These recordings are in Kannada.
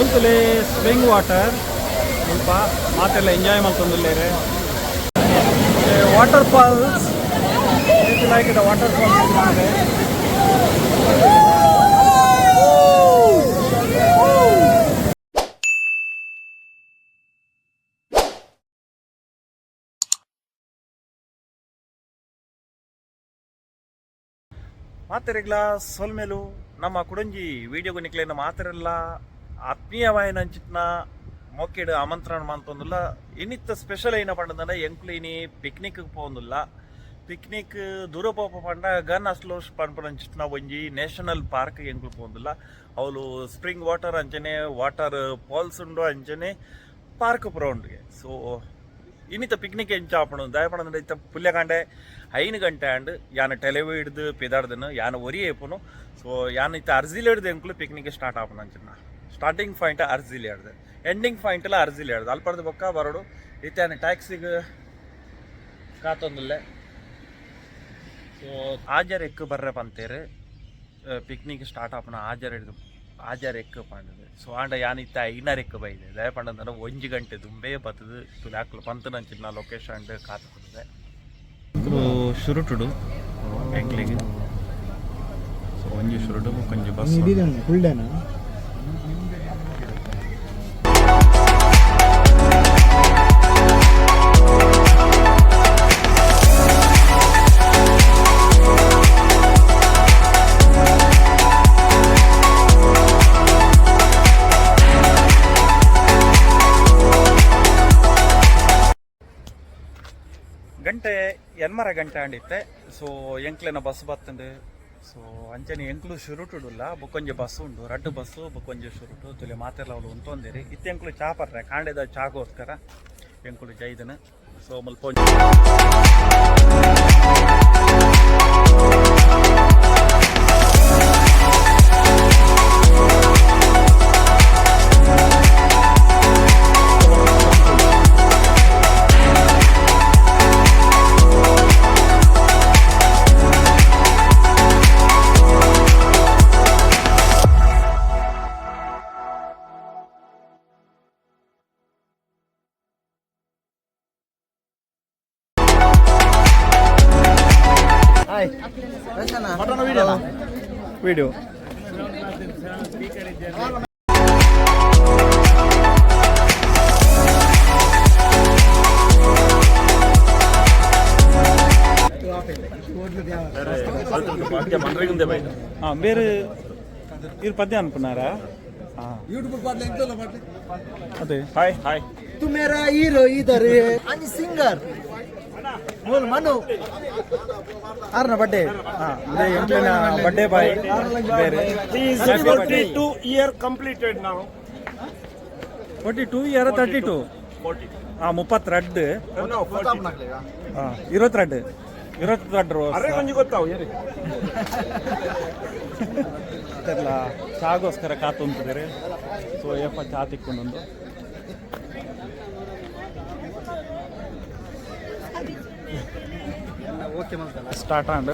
ಮೂಲದಲ್ಲಿ ಸ್ಪ್ರಿಂಗ್ ವಾಟರ್ ಸ್ವಲ್ಪ ಮಾತೆಲ್ಲ ಎಂಜಾಯ್ ಮಾಡ್ಕೊಂಡಿದ್ದಾರೆ. Waterfalls like the waterfalls ಮಾತೆರೆಗ್ಲ ಸೊಲ್ಮೇಲು ನಮ್ಮ ಕುಡಂಜಿ ವಿಡಿಯೋಗು ನಿಕ್ಲೇನ ಮಾತೆರೆಲ್ಲ ಆತ್ಮೀಯವಾಯಿನಂಚಿನ ಮೊಕ್ಕೆಡು ಆಮಂತ್ರಣ ಮಂತೊಂದುಲ್ಲ ಇನ್ನಿತ್ತ ಸ್ಪೆಷಲ್ ಏನ ಪಂಡದ ಎಂಕ್ಲಿನಿ ಪಿಕ್ನಿಕ್ ಪೋಂದುಲ್ಲ ಪಿಕ್ನಿಕ್ ದೂರ ಪೋಪ ಪಂಡ ಗನ್ ಅಸ್ಲೋಸ್ ಪಂಪಂಚಿನ ಒಂಜಿ ನ್ಯಾಷನಲ್ ಪಾರ್ಕ್ ಎಂಕ್ಲು ಪೋಂದುಲ್ಲ ಅವಳು ಸ್ಪ್ರಿಂಗ್ ವಾಟರ್ ಅಂಚನೆ ವಾಟರ್ ಫಾಲ್ಸ್ ಉಂಡು ಅಂಚನೆ ಪಾರ್ಕ್ ಪುರೊಂಡ್ಗೆ. ಸೊ ಇನ್ನಿತ ಪಿಕ್ನಿಕ್ ಎಂಚಾಪಣು ದಯಪಣ ಇತ್ತ ಪುಲ್ಯಕಾಂಡೆ 5 ಗಂಟೆ ಅಂಡ್ ಯಾನ ಟೆಲೆವಿ ಹಿಡ್ದು ಪಿದಾಡ್ದನು ಯಾನ ಒರಿ ಏಪುನು. ಸೊ ಯಾನ ಇತ್ತ ಅರ್ಜಿಲ್ ಹಿಡ್ದು ಎಂಕ್ಲು ಪಿಕ್ನಿಕ್ ಸ್ಟಾರ್ಟ್ ಆಪಣ ಅಂಚಿನ ಸ್ಟಾರ್ಟಿಂಗ್ ಪಾಯಿಂಟ್ ಅರ್ಜಿಲ್ ಹಿಡ್ದು ಎಂಡಿಂಗ್ ಪಾಯಿಂಟ್ ಎಲ್ಲ ಅರ್ಜಿಲ್ ಹಿಡ್ದು ಅಲ್ಪರ್ದು ಬೊಕ್ಕ ಬರೋಡು ಇತ್ತಾನ ಟ್ಯಾಕ್ಸಿಗೆ ಕಾತೊಂದಿಲ್ಲ. ಸೊ ಆಜಾರ್ ಎಕ್ಕು ಬರ್ರೆ ಪಂತೇರು ಪಿಕ್ನಿಕ್ ಸ್ಟಾರ್ಟ್ ಆಪಣ ಆಜಾರ್ ಎಕ್ಕು ಪಂಡದು. ಸೊ ಆಂಡ ಯಾನಿತ್ತ 5 ಎಕ್ಕು ಬೈದೆ ದಯ ಪಂಡದ 1 ಗಂಟೆ ದುಂಬೇ ಬತ್ತದು ತುಲಾಕ್ಲು ಪಂತನಂಚಿನ ಲೊಕೇಶನ್ ಕಾತುತ್ತದೆ ಶುರುಟುಡು ಎಂಕ್ಲಿಗೆ. ಸೊ ಒಂಜಿ ಶುರುಟು ಕೊಂಚ ಬಸ್ ಫುಲ್ಡೇನಾ ಗಂಟೆ 8 ಗಂಟೆ ಅಂಡಿತ್ತೆ. ಸೊ ಎಂಕ್ಲೆನ ಬಸ್ ಬತ್ತಂಡು. ಸೊ ಅಂಚನೆ ಎಂಕ್ಲು ಶುರುಟುಡುಲ್ಲ ಬೊಕ್ಕೊಂಜಿ ಬಸ್ ಉಂಡು 2 ಬಸ್ಸು ಬೊಕ್ಕೊಂಜಿ ಶುರುಟು ತುಲೆ ಮಾತೆಲ್ಲ ಅವಳು ಉಂತೊಂದಿರಿ ಇತ್ತೆ ಎಂಕ್ಲು ಚಾ ಪರ್ರೆ ಕಾಂಡೆದ ಚಾಗೋಸ್ಕರ ಎಂಕ್ಲು ಜೈದನು. ಸೊ ಮುಲ್ಪ ವಿಡಿಯೋ ಬೇರೆ ಇವ್ರು ಪದ್ಯ ಅನ್ಪುನಾರಾ ಅದೇ ಹಾಯ್ ಹಾಯ್ तू मेरा हीरो इधर है आणि सिंगर बोल मनु ಆರ್ನ ಬಡ್ಡೆ ಎಂಕ್ಲಿನ ಬಡ್ಡೆ ಬಾಯ್ ಬೇರೆ 42 year completed now 42 year 32 32 no 22 ಅರೆ ಮಂಜಿ ಗೊತ್ತಾವು ಎಲ್ಲ ಚಾಗೋಸ್ಕರ ಕಾತು ಅಂತಿದ್ದಾರೆ. ಸೊ ಯಪ್ಪ ಚಾ ತಿಕ್ಕೊಂಡೊಂದು ಸ್ಟಾರ್ಟ್ ಆಂಡ್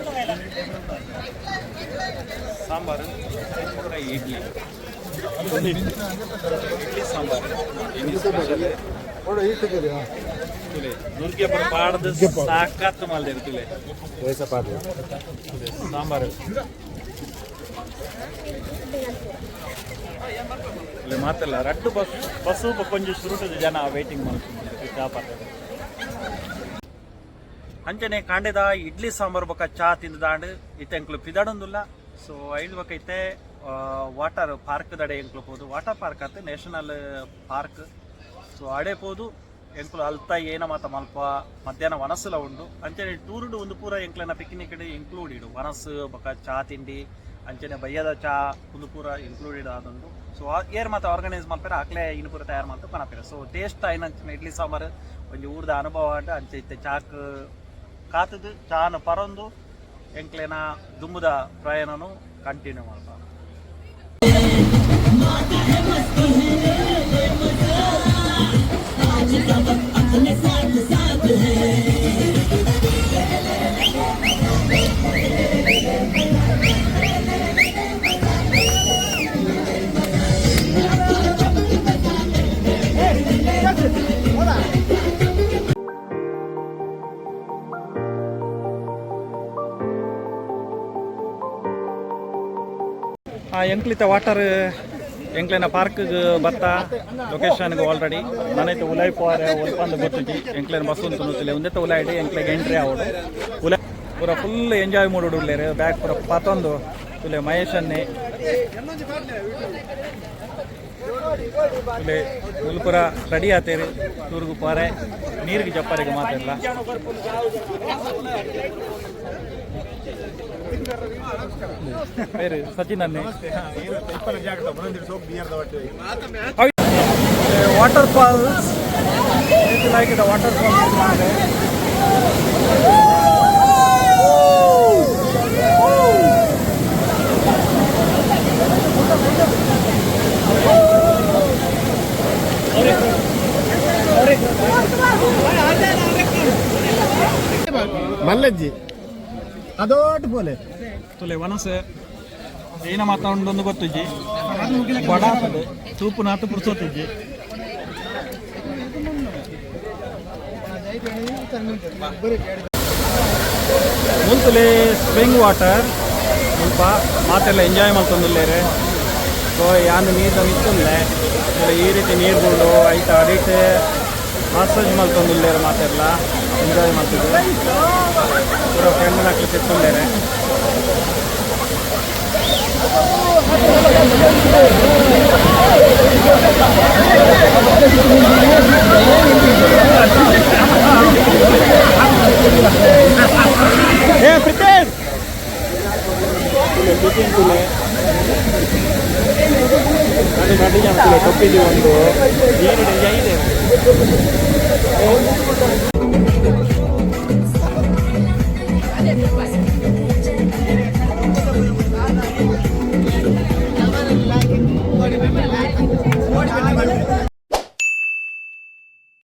ಸಾಂಬಾರು ಇಡ್ಲಿ ಸಾಂಬಾರು ನುರ್ಗೆ ಪಾಡ್ದು ಸಾಕಾತ್ ಮಾಲ್ದೆ ತುಲೆ ಸಾಂಬಾರು ಇಲ್ಲಿ ಮಾತಲ್ಲ 2 ಬಸ್ಸು ಕೊಂಚ ಶುರುಟದ ಜನ ವೇಟಿಂಗ್ ಮಾಡ್ತಾರೆ ಚಾ ಪಾತ್ರೆ ಅಂಚನೆ ಕಾಂಡೆದ ಇಡ್ಲಿ ಸಾಂಬಾರು ಬೊಕ್ಕ ಚಾ ತಿಂದಾಂಡ್ ಇತ್ತೆ ಎಂಕ್ಲು ಪಿದಾಡೊಂದುಲ್ಲ. ಸೊ ಐದು ಬೊಕ್ಕ ಇತ್ತೆ ವಾಟರ್ ಪಾರ್ಕ್ ದಡೆ ಎಂಕ್ಲು ಹೋದು ವಾಟರ್ ಪಾರ್ಕ್ ಆತ ನ್ಯಾಷನಲ್ ಪಾರ್ಕ್. ಸೊ ಅಡೆ ಹೋದು ಎಂಕ್ಲು ಅಲ್ತ ಏನ ಮಾತ ಮಲ್ಪ ಮಧ್ಯಾಹ್ನ ವನಸ್ಸುಲ ಉಂಡು ಅಂಚನೆ ಟೂರುಡು ಒಂದು ಪೂರ ಎಂಕ್ಲನ ಪಿಕ್ನಿಕ್ ಇನ್ಕ್ಲೂಡ್ ಇಡು ವನಸ್ಸು ಬೊಕ್ಕ ಚಾ ತಿಂಡಿ ಅಂಚನೆ ಬಯ್ಯದ ಚಾ ಒಂದು ಪೂರ ಇನ್ಕ್ಲೂಡೆಡ್ ಆದೊಂದು. ಸೊ ಏರ್ ಮಾತ ಆರ್ಗನೈಸ್ ಮಾಡ್ತಾರೆ ಆಕ್ಲೆ ಇನ್ನು ಪೂರ ತಯಾರು ಮಾಡ್ತಾ ಪನಪೇರ. ಸೊ ಟೇಸ್ಟ್ ಆಯ್ನಂಚಿನ ಇಡ್ಲಿ ಸಾಂಬಾರು ಒಂದು ಊರ್ದ ಅನುಭವ ಅಂಟ ಅಂಚೆ ಇತ್ತೆ ಚಾಕ್ ಕಾತದು ಚಾನು ಪರೊಂದು ಎಂಕ್ಲೆನ ದುಂಬುದ ಪ್ರಯಾಣನು ಕಂಟಿನ್ಯೂ ಮಾಡ್ತಾರೆ. ಎಂಕ್ಲಿತ ವಾಟರ್ ಎಂಕ್ಲೆನ ಪಾರ್ಕ್ಗೆ ಬತ್ತ ಲೊಕೇಶನ್ಗೆ ಆಲ್ರೆಡಿ ನನೈತೆ ಉಲಾಯ್ ಪೋರೆ ಒಲ್ಪಂದು ಗೊತ್ತಿಜ್ಜಿ ಎಂಕ್ಲೆನ ಬಸ್ ಅಂತ ನೋತಿಲ್ಲ ಒಂದೇ ಉಲಾಯ್ಡಿ ಎಂಕ್ಲೆಗೆ ಎಂಟ್ರಿ ಆವಡು ಉಲಾಯ್ ಪೂರ ಫುಲ್ ಎಂಜಾಯ್ ಮಾಡೋಡು ಉಳ್ಳೇರು ಬ್ಯಾಗ್ ಪೂರ ಪತ್ತೊಂದು ತುಲೆ ಮಹೇಶನ್ನೇ ತುಲೆ ಉಲ್ಪುರ ರೆಡಿ ಆತೇರಿ ಟೂರ್ಗು ಪೋರೆ ನೀರಿಗೆ ಜಪ್ಪರಿಗೆ ಮಾತಿಲ್ಲ ಬೇರೆ ಸಚಿನ್ ಅನ್ನೇ waterfalls like the waterfalls ಮಲ್ಲಜ್ಜಿ ಅದೋಟ್ ಬೋಲೆ ತುಲೆ ವನಸ ಏನ ಮಾತಾಡೊಂದು ಗೊತ್ತಿಜ್ಜಿ ಬಡ ಆಗ್ತದೆ ಸೂಪು ನಾತು ಪುಡ್ಸೋತಿಜ್ಜಿ ಮುಂತುಲೆ ಸ್ಪ್ರಿಂಗ್ ವಾಟರ್ ಸ್ವಲ್ಪ ಮಾತೆಲ್ಲ ಎಂಜಾಯ್ ಮಾಡ್ತಂದಿಲ್ಲೇರೆ ಸೊ ಯಾನು ನೀರು ಮಿತ್ತುಲ್ಲೆ ಈ ರೀತಿ ನೀರು ಬಿಡು ಐತ ಅಡಿಟ್ ಮಸಾಜ್ ಮಾಡ್ತಂದಿಲ್ಲೇರೆ ಮಾತೆಲ್ಲ ಎಂಜಾಯ್ ಮಾಡ್ತಿದ್ದೆ ಪೂರ ಫ್ರೆಂಡ್ ಹಾಕ್ಲಿಕ್ಕೆ ತಿಳ್ಕೊಂಡೇರೆ ಏ ಪ್ರಿಪೇರ್ ತುಲೆ ಅದು ನಡಿ ಅಂತಿಲ್ಲ ಟೊಪ್ಪಿದ್ದೀವಿ ಒಂದು ಏನು ಇದೆ